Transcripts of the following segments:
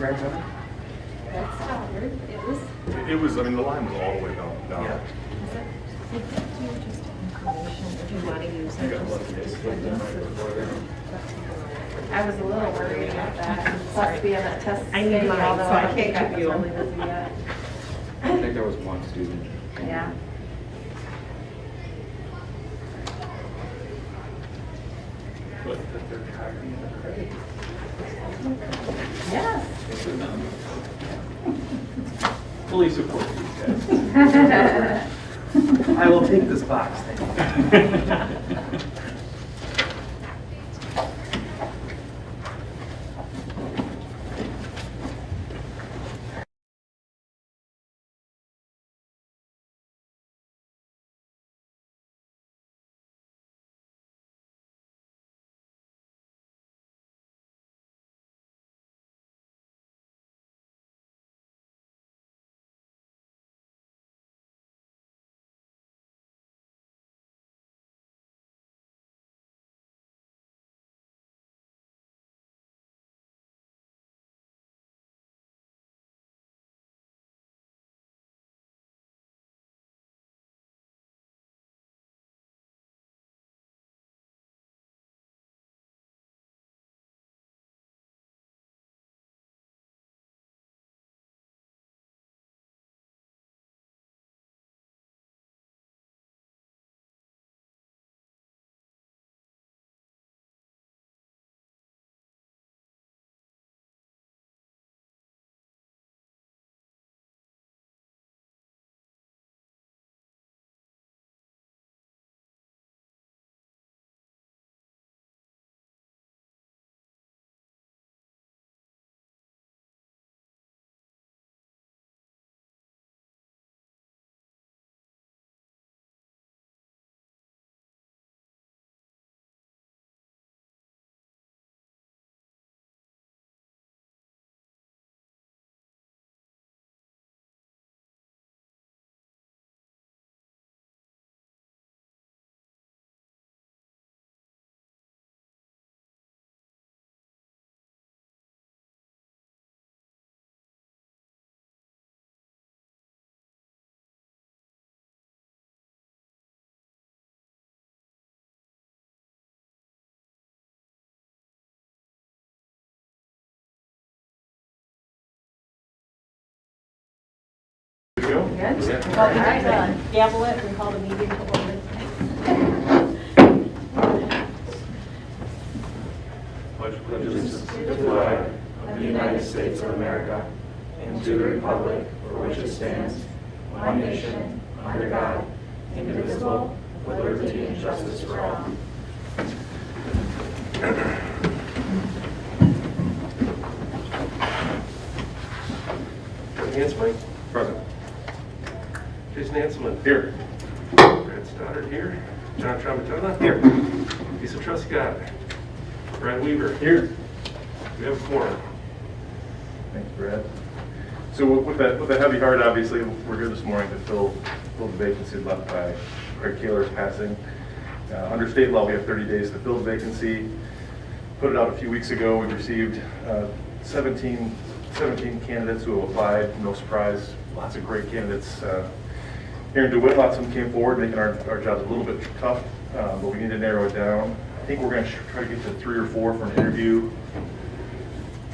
branch on it? That's Stoddard. It was, I mean, the line was all the way down. Yeah. They did do just information if you want to use You it. got lucky. I was a little worried about that. Plus being that test. I need mine, although so I don't think can't give you was them. really busy yet. I think there was one student. Yeah. But they're tracking the credit. Yes. Fully support these guys. I will take this box, thank you. Good to go? Good. Well, All right, then. gavel it, we call the meeting to order. Pledge Allegiance to the flag of the United States of America and to the republic for which it stands, one nation, under God, indivisible, with liberty and justice for all. Hanselman, Present. Jason Hanselman, Here. Brad Stoddard here, John Tramatona, Here. Lisa Truscott, Brad Weaver. Here. We have a quorum. Thanks, Brad. So with that heavy heart, obviously, we're here this morning to fill the vacancy left by Craig Kaler's passing. Under state law, we have 30 days to fill the vacancy. Put it out a few weeks ago. We received 17 candidates who have applied. No surprise, lots of great candidates here in DeWitt. Lots of them came forward, making our jobs a little bit tough, but we need to narrow it down. I think we're going to try to get to 3 or 4 for an interview.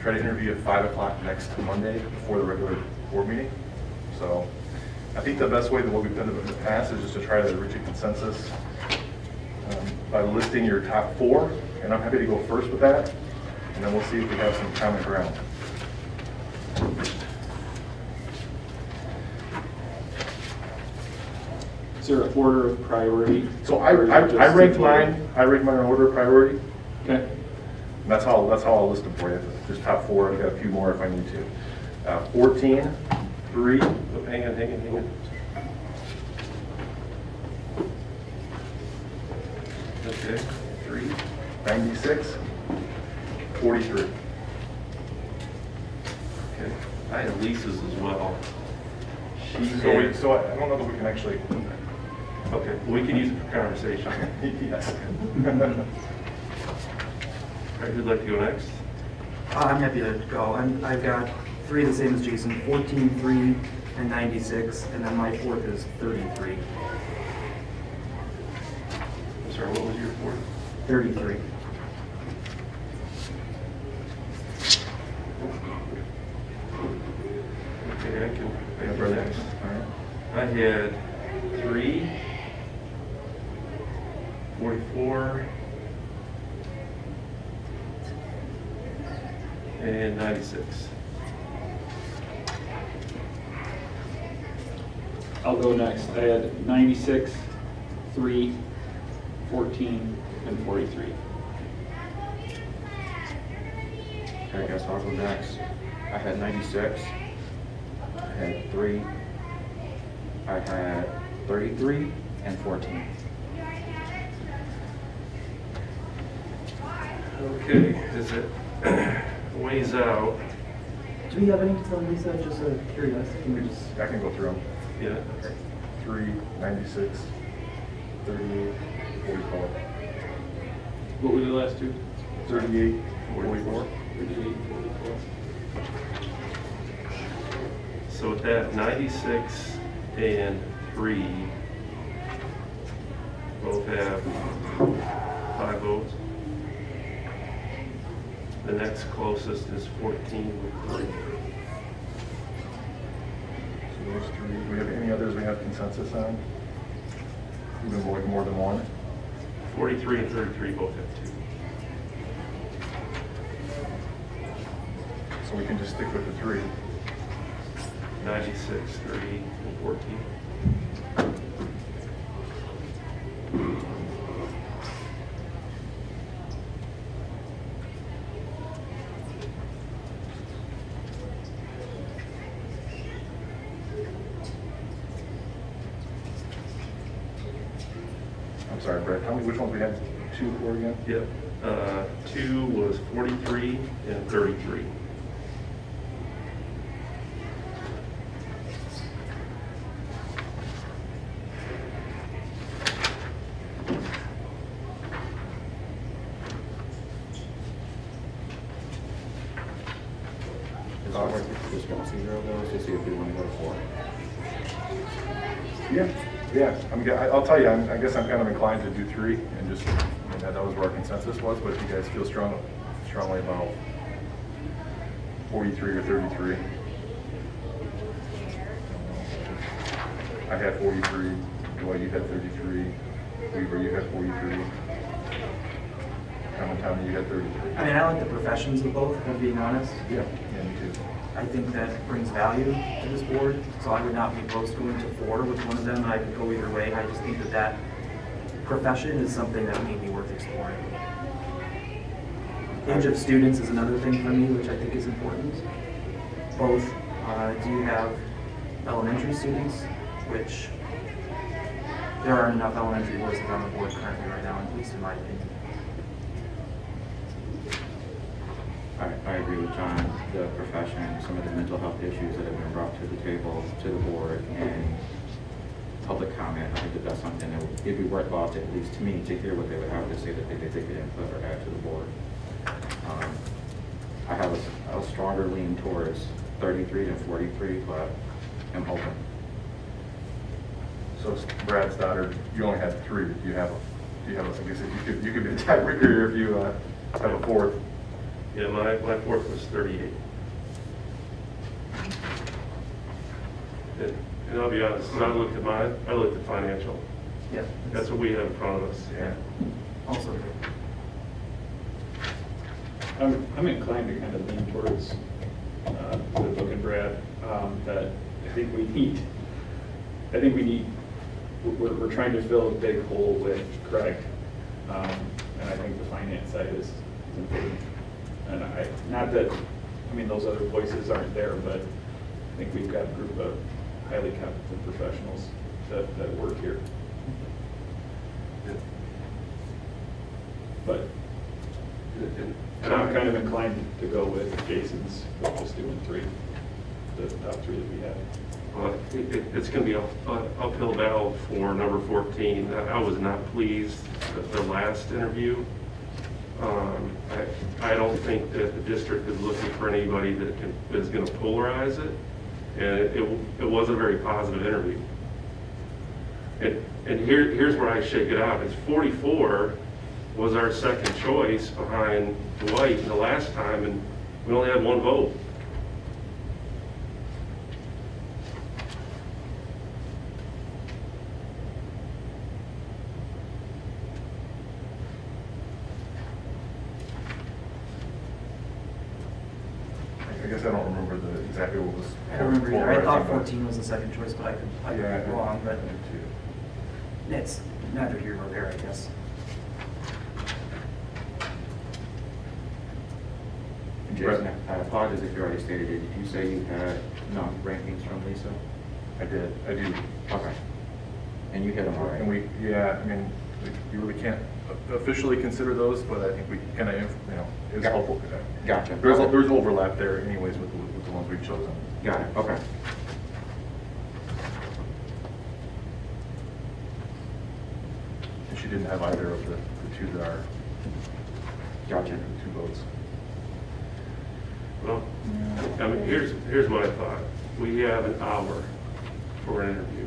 Try to interview at 5 o'clock next Monday before the regular board meeting. So I think the best way that what we've done in the past is just to try to reach a consensus by listing your top 4, and I'm happy to go first with that, and then we'll see if we have some common ground. Is there an order of priority? So I ranked mine in order of priority. Okay. And that's how I'll list them for you. Just top 4. I've got a few more if I need to. 14, 3. Oh, hang on. Okay, 3. 96, 43. Okay. I had Lisa's as well. So I don't know that we can actually. Okay, well, we can use it for conversation. Yes. All right, who'd like to go next? I'm happy to go. I've got 3 the same as Jason, 14, 3, and 96, and then my fourth is 33. I'm sorry, what was your fourth? 33. Okay, I can Yeah, go brother. next. All right. I had 3, 44, and 96. I'll go next. I had 96, 3, 14, and 43. I guess I'll go next. I had 96. I had 3. I had 33 and 14. Okay, is it ways out? Do we have any to tell Lisa, just out of curiosity? We just, I can go through them. Yeah. 3, 96, 38, 44. What were the last two? 38, 44. 38, 44. So with that, 96 and 3 both have 5 votes. The next closest is 14 with 3. So those 3. Do we have any others we have consensus on? Even more than one? 43 and 33 both have 2. So we can just stick with the 3. 96, 3, and 14. I'm sorry, Brett, tell me which ones we had 2 for again? Yep. 2 was 43 and 33. Is it worth it to just go see zero those to see if we want to go to 4? Yeah. I'll tell you, I guess I'm kind of inclined to do 3 and just, that was where our consensus was, but if you guys feel strongly about 43 or 33. I had 43, Dwight, you had 33, Weaver, you had 43. Tommy, you had 33. I mean, I like the professions of both, if I'm being honest. Yeah, me too. I think that brings value to this board, so I would not be opposed to going to 4 with one of them. I could go either way. I just think that that profession is something that may be worth exploring. Age of students is another thing for me, which I think is important. Both do have elementary students, which there aren't enough elementary voices on the board currently right now, at least in my opinion. I agree with John. The profession, some of the mental health issues that have been brought to the table, to the board, and public comment, I think that that's something that it'd be worthwhile to, at least to me, to hear what they would have to say that they could input or add to the board. I have a stronger lean towards 33 than 43, but I'm open. So Brad Stoddard, you only had 3. Do you have I guess you could be the tiebreaker if you have a 4th. Yeah, my 4th was 38. And I'll be honest, when I looked at mine, I looked at financial. Yeah. That's what we have in front of us. Yeah. Also, I'm inclined to kind of lean towards the book and Brad, that I think we need, we're trying to fill a big hole with Craig. And I think the finance side is important. And not that, those other voices aren't there, but I think we've got a group of highly competent professionals that work here. But, and I'm kind of inclined to go with Jason's, with just doing 3, the top 3 that we have. Well, it's going to be an uphill battle for number 14. I was not pleased with the last interview. I don't think that the district is looking for anybody that is going to polarize it, and it was a very positive interview. And here's where I shake it out. It's 44 was our second choice behind DeWitt the last time, and we only had one vote. I guess I don't remember exactly what was. I don't remember either. I thought polarizing, 14 was the second choice, but I could Yeah, be wrong, but I did too. it's neither here nor there, I guess. And Jason, I apologize if you already stated it. Did you say you had rankings from Lisa? I do. Okay. And you hit them all right? And I mean, we really can't officially consider those, but I think we kind of, it was helpful. Gotcha. There's overlap there anyways with the ones we've chosen. Got it, okay. And she didn't have either of the two that are. Gotcha. 2 votes. Well, I mean, here's my thought. We have an hour for an interview.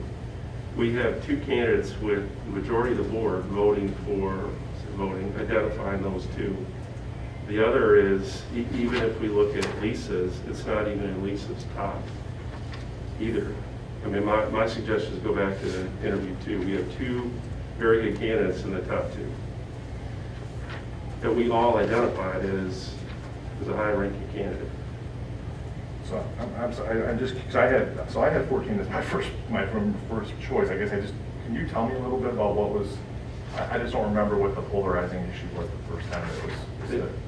We have 2 candidates with the majority of the board identifying those 2. The other is, even if we look at Lisa's, it's not even in Lisa's top either. I mean, my suggestion is go back to the interview 2. We have 2 very good candidates in the top 2 that we all identified as a high-ranking candidate. So I'm sorry, I'm just, because I had 14 as my first choice. I guess can you tell me a little bit about what was, I just don't remember what the polarizing issue was the first time it was.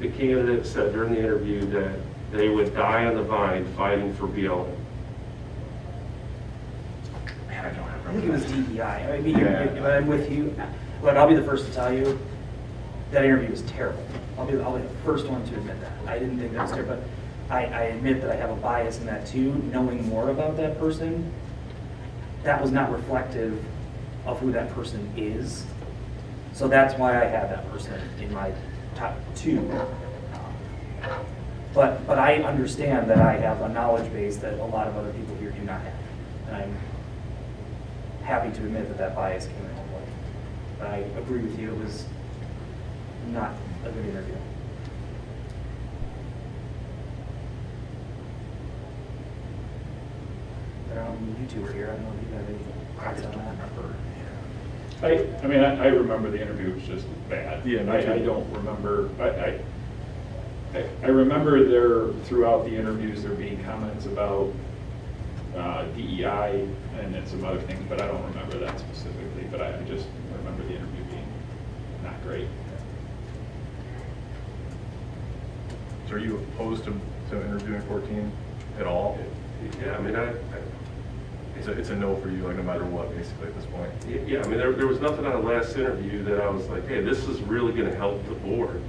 The candidate said during the interview that they would die on the vine fighting for BLM. Man, I don't I remember. think it was DEI. I mean, Yeah. I'm with you, but I'll be the first to tell you, that interview was terrible. I'll be the first one to admit that. I didn't think that was terrible, but I admit that I have a bias in that too, knowing more about that person. That was not reflective of who that person is. So that's why I had that person in my top 2. But I understand that I have a knowledge base that a lot of other people here do not have. And I'm happy to admit that that bias came into play. But I agree with you, it was not a good interview. But you 2 were here, I don't know if you have any I thoughts just on don't that. remember. I mean, I remember the interview was just bad. Yeah, me too. I don't remember, I remember there, throughout the interviews, there being comments about DEI and some other things, but I don't remember that specifically, but I just remember the interview being not great. So are you opposed to interviewing 14 at all? Yeah, I mean, It's a no for you, like no matter what, basically at this point. yeah, I mean, there was nothing on the last interview that I was like, hey, this is really going to help the board.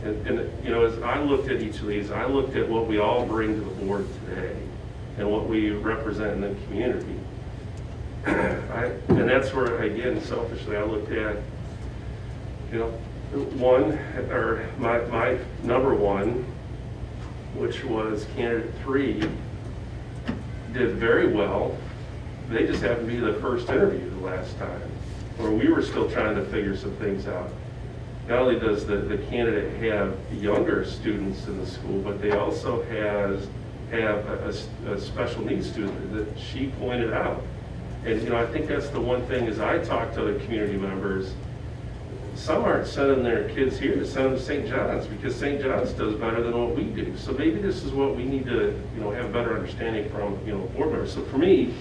And as I looked at each of these, I looked at what we all bring to the board today and what we represent in the community. And that's where, again, selfishly, I looked at, my number 1, which was candidate 3, did very well. They just happened to be the first interview the last time, where we were still trying to figure some things out. Not only does the candidate have younger students in the school, but they also have a special needs student that she pointed out. And I think that's the one thing as I talk to other community members, some aren't sending their kids here, to send them to St. John's because St. John's does better than what we do. So maybe this is what we need to, have a better understanding from, board members. So for me,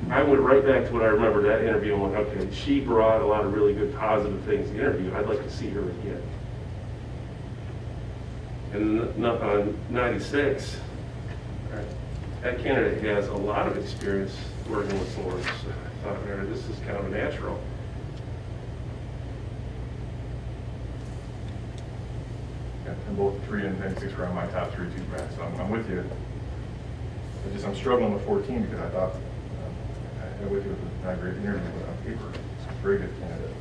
I went right back to what I remember that interview and went, okay, she brought a lot of really good positive things to the interview. I'd like to see her again. And on 96, that candidate has a lot of experience working with boards. So I thought, this is kind of natural. Yeah, and both 3 and 96 were on my top 3 too, Brad, so I'm with you. I'm struggling with 14 because I thought, I'm with you with the not great interview, but on paper, it's a very good candidate.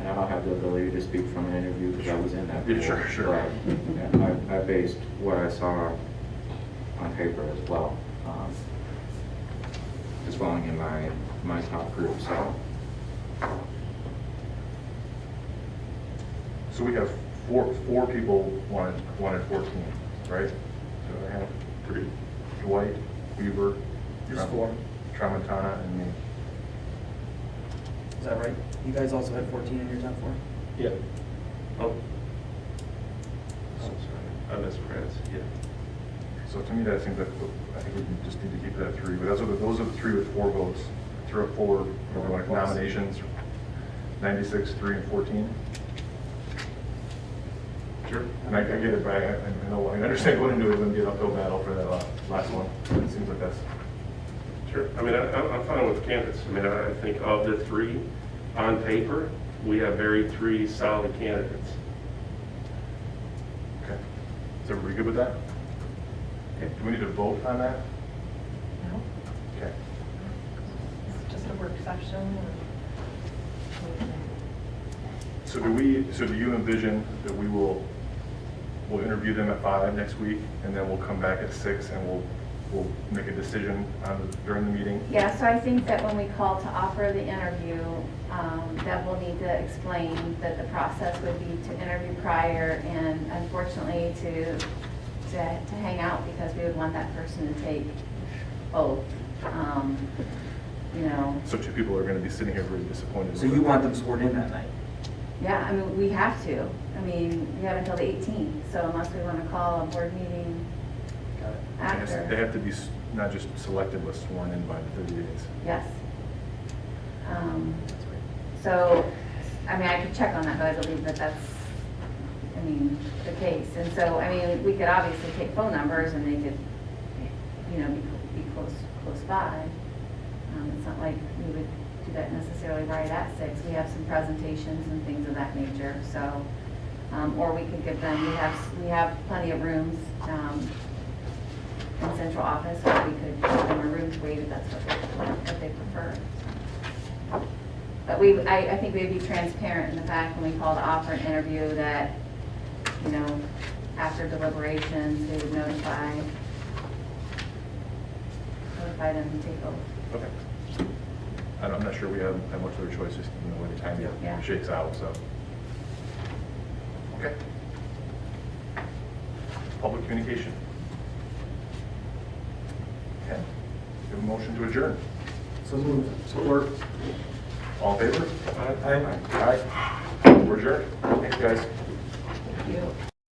and I don't have the ability to speak from an interview because I was in that. Yeah, pool, sure. But yeah, I based what I saw on paper as well. Just falling in my top group, so. So we have four people wanted 14, right? So I have 3, DeWitt, Weaver. There's 4. Tramontana, and me. Is that right? You guys also had 14 in your top 4? Yeah. Oh. So sorry, I misread, yeah. So to me, that seems like, I think we just need to keep it at 3, but those are the 3 with 4 votes. 3 or 4, like nominations, 96, 3, and 14. Sure. And I get it, but I know, I understand going into it, going to be an uphill battle for that last one. It seems like that's, Sure. I mean, I'm fine with candidates. I mean, I think of the 3, on paper, we have 3 solid candidates. okay. Is everybody good with that? Okay, do we need to vote on that? No, Okay. it's just a work session. So do you envision that we'll interview them at 5 next week, and then we'll come back at 6, and we'll make a decision during the meeting? Yeah, so I think that when we call to offer the interview, that we'll need to explain that the process would be to interview prior and unfortunately to hang out because we would want that person to take both. You know, So 2 people are going to be sitting here very disappointed. So you want them sworn in that night? yeah, I mean, we have to. I mean, we have until the 18th, so unless we want to call a board meeting Got it. after. They have to be not just selected, but sworn in by the 30 days. Yes. So, I mean, I could check on that, but I believe that that's, I mean, the case. And so, I mean, we could obviously take phone numbers and they could, you know, be close by. It's not like we would do that necessarily right at 6. We have some presentations and things of that nature, so, or we could give them, we have plenty of rooms, in central office, or we could give them a room to wait if that's what they prefer. But I think we'd be transparent in the fact when we call to offer an interview that, you know, after deliberations, we would notify them to take over. Okay. I'm not sure we have much other choice, just, you know, when the time Yeah. shakes out, so. Okay. Public communication. Okay. We have a motion to adjourn. So moved. Support. All in favor? Aye. Aye. We're adjourned. Thanks, guys. Thank you.